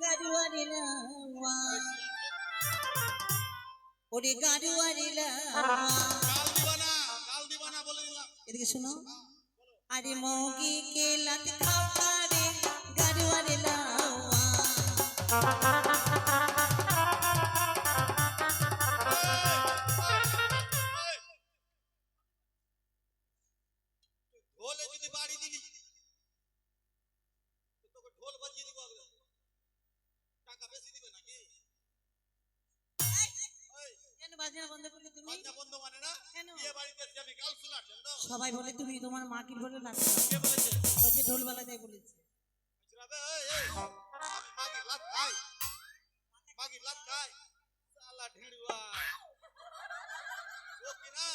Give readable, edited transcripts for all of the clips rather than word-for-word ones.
গাড়ুয়ারে লাওয়া ওরে গাড়ুয়ারে লাওয়া গাল দিবা না বলে দিলাম। এদিকে শোনো আরে মৌগি কে লাত খাওয়া রে গাড়ুয়ারে লাওয়া ঢোলে যদি বাড়ি দিলি তোকে ঢোল বাজিয়ে দিব, টাকা বেশি দিবে নাকি? কেন বাজনা বন্ধ করলে তুমি? বাজনা বন্ধ মানে না, কেন? বিয়ে বাড়িতে এসে আমি গাল শোনার জন্য। সবাই বলে তুমি তোমার মাকে বলে লাগে কে বলেছে? ওই যে ঢোল বাজাতে বলেছে। আমি মাগির লাত খাই, মাগির লাত খাই শালা ঢেড়ুয়া। ও কি না,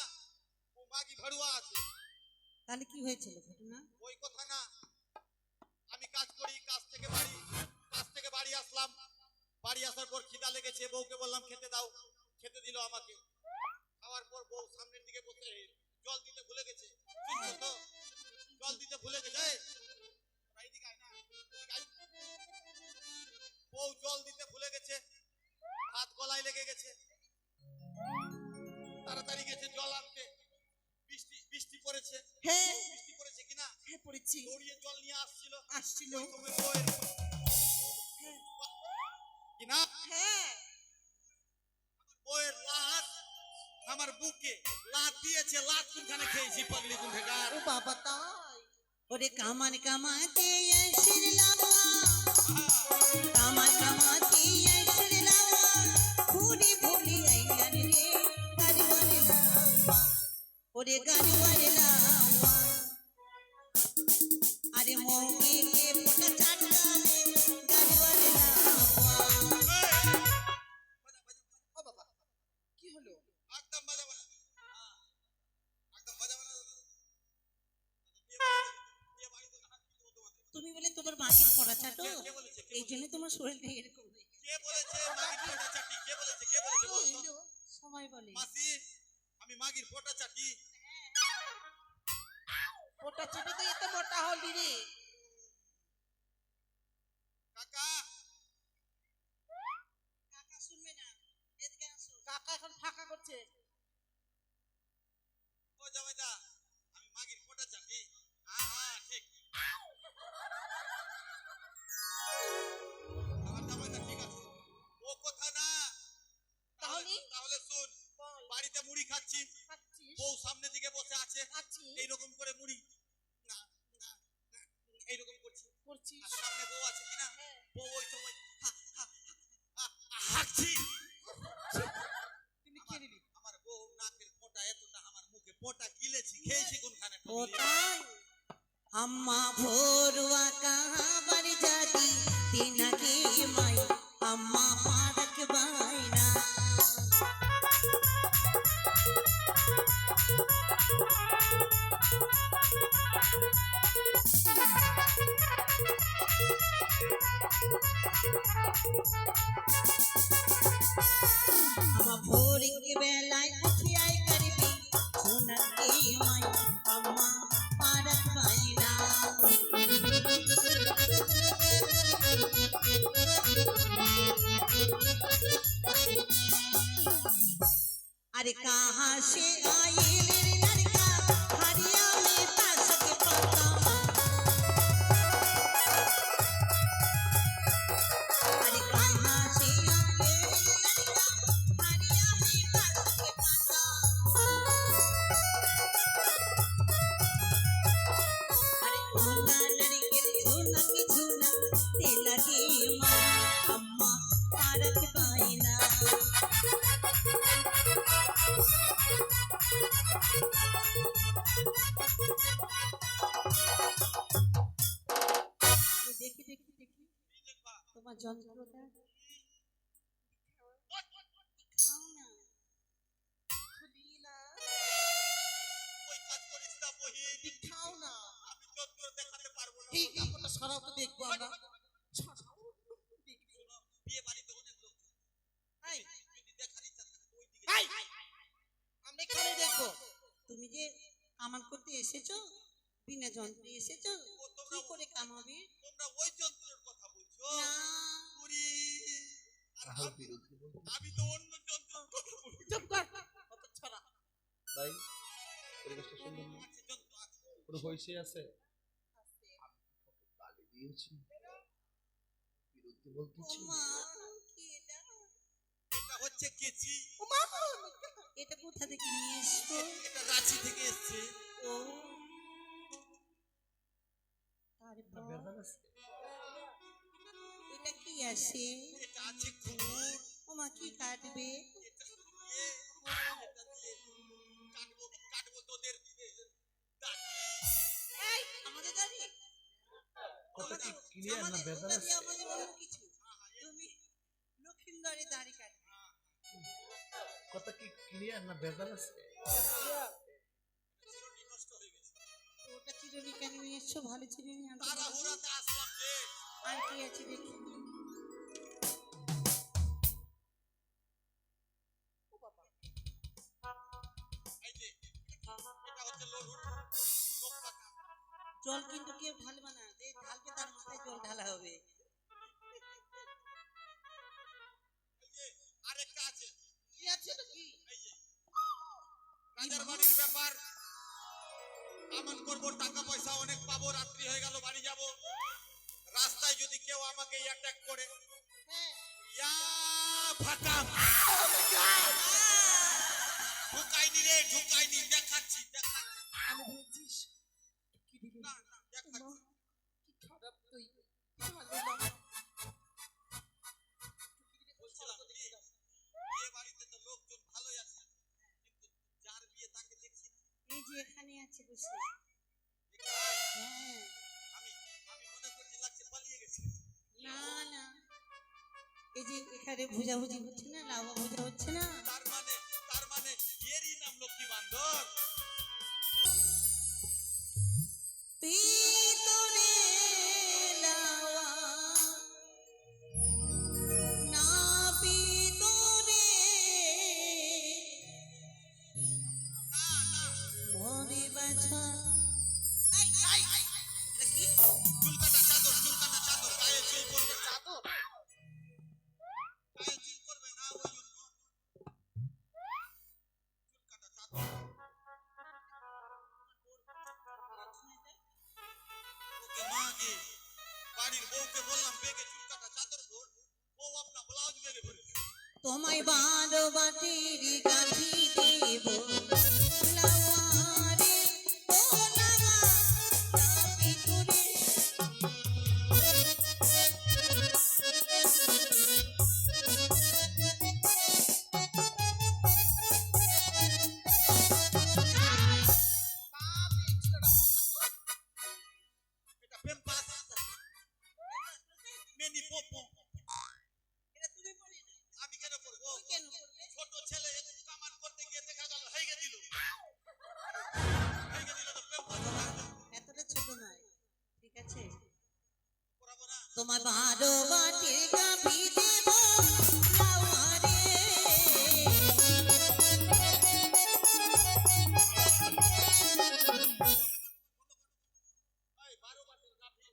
ও মাগি ভড়ুয়া আছে। তাহলে কি হয়েছিল ঘটনা? ওই কথা না, আমি কাজ করি, কাজ থেকে বাড়ি আসলাম, বাড়ি আসার পর খিদা লেগেছে, বউকে বললাম খেতে দাও, খেতে দিল আমাকে। খাওয়ার পর বউ সামনের দিকে বসে জল দিতে ভুলে গেছে, তো জল দিতে ভুলে গেছে। বউ জল দিতে ভুলে গেছে, হাত গলায় লেগে গেছে, তাড়াতাড়ি গেছে জল আনতে। বৃষ্টি বৃষ্টি পড়েছে, হ্যাঁ বৃষ্টি পড়েছে কিনা, হ্যাঁ পড়েছি, দৌড়িয়ে জল নিয়ে আসছিল ওই সময় বউয়ের কিনা হ্যাঁ বউয়ের লাত আমার বুকে লাত দিয়েছে। লাত কোনখানে খেয়েছি পাগলি কোন ভেগার। ও বাবা তাই ওরে কামান কামাতে এসে লাওয়া কামান কামাতে এসে লাওয়া ফুরি ভুলি আইয়া রে গাড়ুয়ারে লাওয়া ওরে গাড়ুয়ারে লাওয়া আরে মৌগে কে পোটা চাটকা রে গাড়ুয়ারে লাওয়া। ও বাবা কি হলো? একদম বাজাবো না, একদম বাজাবো না। তুমি বলে তোমার মাকে পড়া চাটো, কে বলেছে? এই জন্য তোমার শরীরটা এরকম হয়ে গেছে। কে বলেছে মাগির ফোঁটা চাটি? কে বলেছে? কে বলেছে বলো তো? সবাই বলে মাসি আমি মাগির ফোঁটা চাটি। ওটা চেপে তো এত মোটা হলি রে। কাকা কাকা শুনবে না, এদিকে আসো। কাকা এখন ফাঁকা করছে। ও জামাইদা আমি মাগির ফোঁটা চাটি। হ্যাঁ হ্যাঁ ঠিক, আমার জামাইদা ঠিক আছে। ও কথা না, তাহলে শুন, বাড়িতে মুড়ি খাচ্ছি, বউ সামনের দিকে বসে আছে, এইরকম করে মুড়ি না না এইরকম করছি, আর সামনে বউ আছে কিনা, বউ ওই সময় হাঁকছি। তুমি খেয়ে নিলি। আমার বউ নাকের ফোঁটা এতটা আমার মুখে ফোঁটা গিলেছি, খেয়েছি কোনখানে। ওটাই আম্মা ভোরুয়া কাহাবার জাদি তিনাকে মাই আম্মা পারক বাইনা আম্মা ভোরিক বেলায় উঠিয়াই করবি সোনাকে মাই আম্মা পারক বাইনা अरे कहाँ से आई रे लड़का हरिया में ताश के पत्ता अरे कहाँ से आई रे लड़का हरिया में ताश के पत्ता अरे झूला लड़के झूला की झूला ते लगी माँ अम्मा पारक बाइना দেখি দেখি দেখি তোমার যন্ত্রটা খাও না, খুলি না, ওই কাজ করিস না বহিন, খাও না। আমি যন্ত্র দেখাতে পারবো না। এই কাপড়টা সরাও তো দেখবো আমরা। বিয়ে বাড়িতে অনেক লোক, এই, যদি দেখার ইচ্ছা থাকে তো ওই দিকে। এই, আমরা এখানে দেখবো। তুমি যে কামান করতে এসেছো, বিনা যন্ত্রে এসেছো, কি করে কামাবে? তোমরা ওই যন্ত্রের কথা বলছো? না ওরে আমার বিরুদ্ধে বলতে? আমি তো অন্য যন্ত্রের কথা বলি। চুপ কর কত ছড়া ভাই পরিবেশটা সুন্দর না? আছে যন্ত্র আছে। কোনো হইছে আছে? গালি দিয়েছি, বিরুদ্ধে বলতেছি। ওমা কি এটা এটা হচ্ছে কেচি। ওমা এটা কোথা থেকে নিয়ে এসছো এটা রাঁচি থেকে এসেছে। ও না তারপর বেজাল আছে? এটা কি আসে এটা আছে খুর। ওমা কি কাটবে এটা দিয়ে কাটবো কাটবো তোদের দাড়ি। এই আমাদের দাঁড়ি কথা কি ক্লিয়ার না বেজাল আছে? আমাদের অন্য কিছু তুমি লক্ষিন্দরের দাড়ি কাটবে কথা কি ক্লিয়ার না বেজাল আছে? চিরুনি নষ্ট হয়ে গেছে। ওটা চিরুনি কেন নিয়ে এসছো ভালো চিরুনি আনতে পারো? তাড়াহুড়াতে আসলাম রে। আর কি আছে দেখি এই যে এটা হচ্ছে লরুর নখ কাটা। জল কিন্তু কেউ ঢালবে না যে ঢালবে তার মাথায় জল ঢালা হবে এই যে আরেকটা আছে। কি আছে নাকি এই যে রাজার বাড়ির ব্যাপার। আমান করবো, টাকা পয়সা অনেক পাবো, রাত্রি হয়ে গেল, বাড়ি যাব। রাস্তায় যদি কেউ আমাকে অ্যাটাক করে, হ্যাঁ ইয়া ফাটাম। ঢুকাইনি রে, ঢুকাইনি, দেখাচ্ছি দেখাচ্ছি। আমি ভেবেছিস কি দিবি না না দেখাচ্ছি। কি খারাপ তুই ভালো না বলছিলাম কি, বিয়ে বাড়িতে তো লোকজন ভালোই আছে, কিন্তু যার বিয়ে তাকে দেখছি না। এই যে এখানে আছে বসে দেখাই, হ্যাঁ আমি আমি মনে করছি লাগছে পালিয়ে গেছে। না না এই যে এখানে ভুজাভুজি হচ্ছে না লাউয়া ভুজা হচ্ছে না তার মানে এরই নাম লক্ষ্মী বান্দর। পিতরে লাওয়া না পিতরে না না মনে বাছা এই এটা কি? চুল কাটা চাদর, চুল কাটা চাদর, গায়ে চুল করবে চাদর, গায়ে চুল করবে না ওই জন্য চুল কাটা চাদর। ওকে মাকে বাড়ির বউকে বললাম বেগে চুল কাটা চাদর ভর, বউ আপনা ব্লাউজ বেগে ভরেছে। তোমায় বারো বাটির গাঁথি দেব লাওয়ারে ও লাওয়া না পিতরে এটা পেম্পাস মেনি পপো। এটা তুমি পড়ে না আমি কেন করবো? তুই কেন করবে ছোট ছেলে একটু কামান করতে গিয়ে দেখা গেল হেগে দিল, হেগে দিল তো পেম্পাস এতটা ছোট নয় ঠিক আছে করাবো না। তোমার বারো বাটির গাঁথি দেব লাওয়ারে এই 12 বাটের গাভী,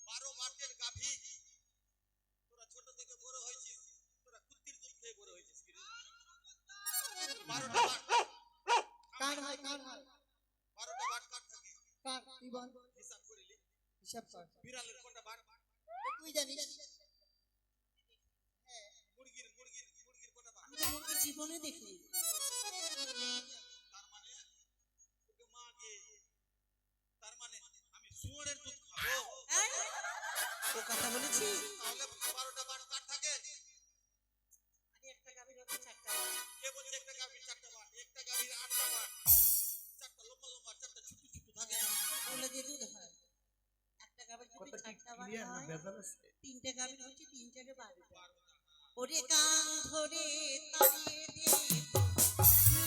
12 বাটের গাভী, তোরা ছোট থেকে বড় হয়েছিস, তোরা কুত্তির দুধ খেয়ে বড় হয়েছিস কি রে? 12টা বাট কার হয় 12টা বাট কাট থাকে, কার তুই বল হিসাব করিলি। হিসাব কর বিড়ালের কটা বাট? তুই জানিস মুরগির কটা বাট? আমি তো মুরগি জীবনে দেখিনি তার মানে ওকে মাগে, তার মানে আমি শুয়োরের দুধ খাবো? এই, ও কথা বলেছি তাহলে 12টা বাট কাট থাকে। আরে একটা গাভীর হচ্ছে চারটা বাট। কে বলছে একটা গাভীর 4টা বাট? একটা গাভীর 8টা বাট, 4টা লম্বা লম্বা, 4টা ছোট ছোট থাকে না। বলে দিয়ে দুধ হয় একটা গাভীর যদি কথা কি চারটা বাট ক্লিয়ার না হয় বেজাল আছে? তিনটে গাভীর হচ্ছে 3 থেকে 12 ওরে কান ধরে তাড়িয়ে দেব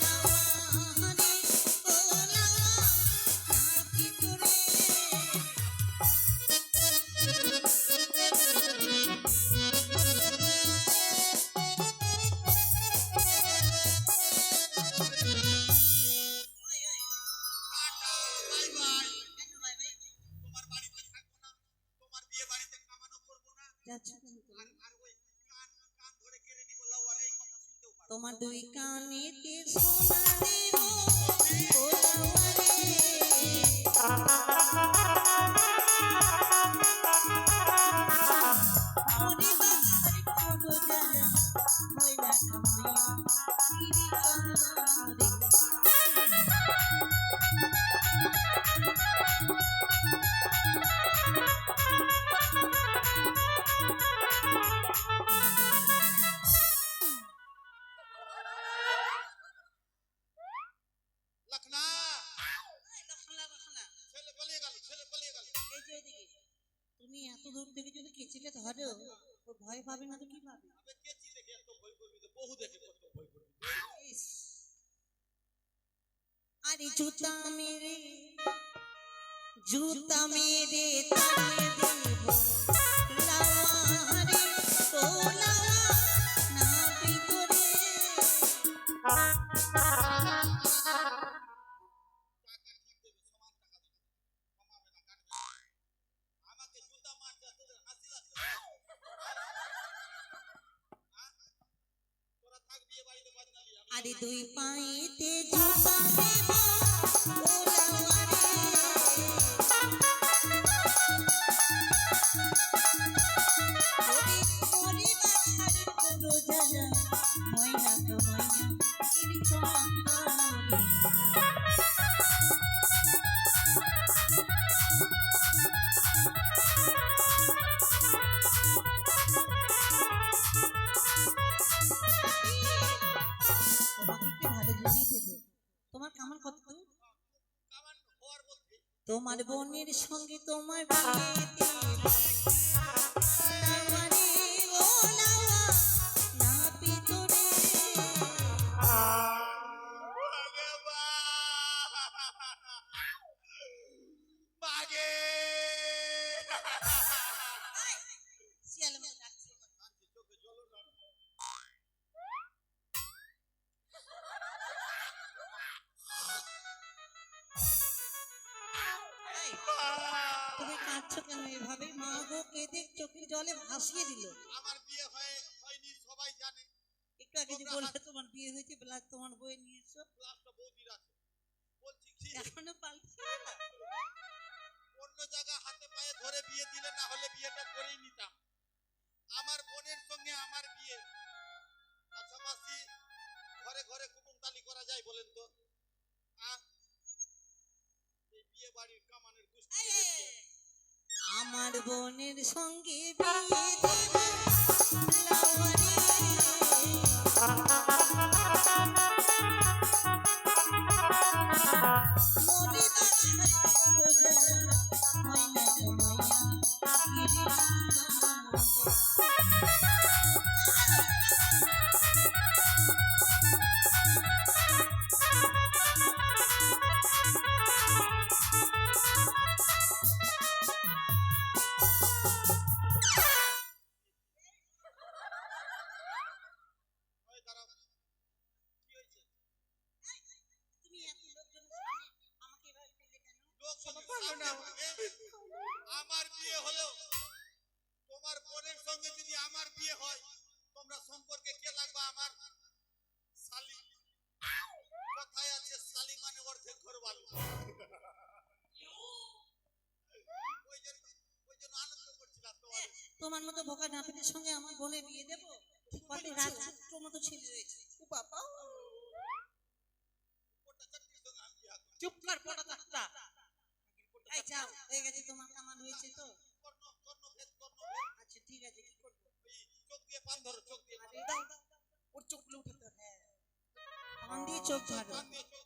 লাওয়ারে ও লাওয়া না পিতরে টাটা, বাই বাই। তোমার বাড়িতে থাকবো না, তোমার বিয়ে বাড়িতে কামানো করবো না। যাচ্ছ কেন তুমি? আর ওই কান তোমার দুই কানেতে সোনা দেব ওলাওয়ারে ওরে বাহার কোনো জানা হয় না কামাইয়া গিরি চন্দন লখনা ছেলে পালিয়ে গেল এই যে এদিকে তুমি এত দূর থেকে যদি কেচিটা ধরো ও ভয় পাবে না তো কি পাবে আবে কেচি দেখে এত ভয় করবি তো বহু দেখে কত ভয় করবি ইস, আরে জুতা মেরে তাড়িয়ে দেব লাওয়া রে ও লাওয়া না ভিতরে টাকা ঠিক দেবে সমান টাকা দেবে কমাবে না কাটবে আমাকে জুতা মারতে তোদের হাসি লাগছে তোরা থাক বিয়ে বাড়িতে বাজনালি আমি আরে দুই পায়েতে জুতা দেব ও লাওয়া রে ওরে ওরে বাহার কোনো জানা হয় না কামাইয়া গিরি চন্দন রে তোমাকে একটু ভালো জমিয়ে দেবো তোমার কামান কত দূর? কামান হওয়ার মধ্যে তোমার বোনের সঙ্গে তোমার বিয়ে দেব লাওয়া রে ও লাওয়া না ভিতরে আগে বাগে শিয়ালের মতো ডাকছে। চোখে জল না এই, তুমি কাঁদছো কেন এভাবে মা গো কেঁদে চোখের জলে ভাসিয়ে দিল আমার বিয়ে হয়নি সবাই জানে একটু আগে যে বললে তোমার বিয়ে হয়েছে ব্লাড তোমার বয়ে নিয়ে এসো ক্লাসটা বৌদির আছে বলছি কি এখনো পাল্টে না অন্য জায়গা হাতে পায়ে ধরে বিয়ে দিলে না হলে বিয়েটা করেই নিতাম আমার বোনের সঙ্গে আমার বিয়ে আচ্ছা মাসি ঘরে ঘরে কুটুমতালি করা যায় বলেন তো আহ? এই বিয়ে বাড়ির কামানের গুষ্টি এই, এই, এই, আমার বোনের সঙ্গে বিয়ে দেব লাওয়া রে মরি বাছার কোনো জানা হয় না কামাইয়া গিরি চন্দন ওই দাঁড়াও কি হয়েছে তুমি এত লোকজনের সামনে আমাকে এভাবে ফেলে কেন লোক সামনে থাকে। আমার বিয়ে হলো তোমার বোনের সঙ্গে যদি আমার বিয়ে হয় তোমরা সম্পর্কে কে লাগবে আমার শালি কথায় আছে শালি মানে অর্ধেক ঘর বালু ওই জন্য আনন্দ করছিলাম তোমার তোমার মতো বোকা নাপিতের সঙ্গে আমার বোনের বিয়ে দেব কত রাজপুত্র মতো ছেলে রয়েছে ও বাবা কোটা চাকরির সঙ্গে আমি বিয়ে করব। চুপ কর পড়া দাঁতটা এই যাও হয়ে গেছে তোমার কামান হয়েছে তো কর্ণভেদ আচ্ছা ঠিক আছে কি করবো ওই চোখ দিয়ে পান ধরো চোখ দিয়ে আরে দাও ওর চোখগুলো উঠাতে হবে হ্যাঁ কামান দিয়ে চোখ ধরো পান দিয়ে চোখ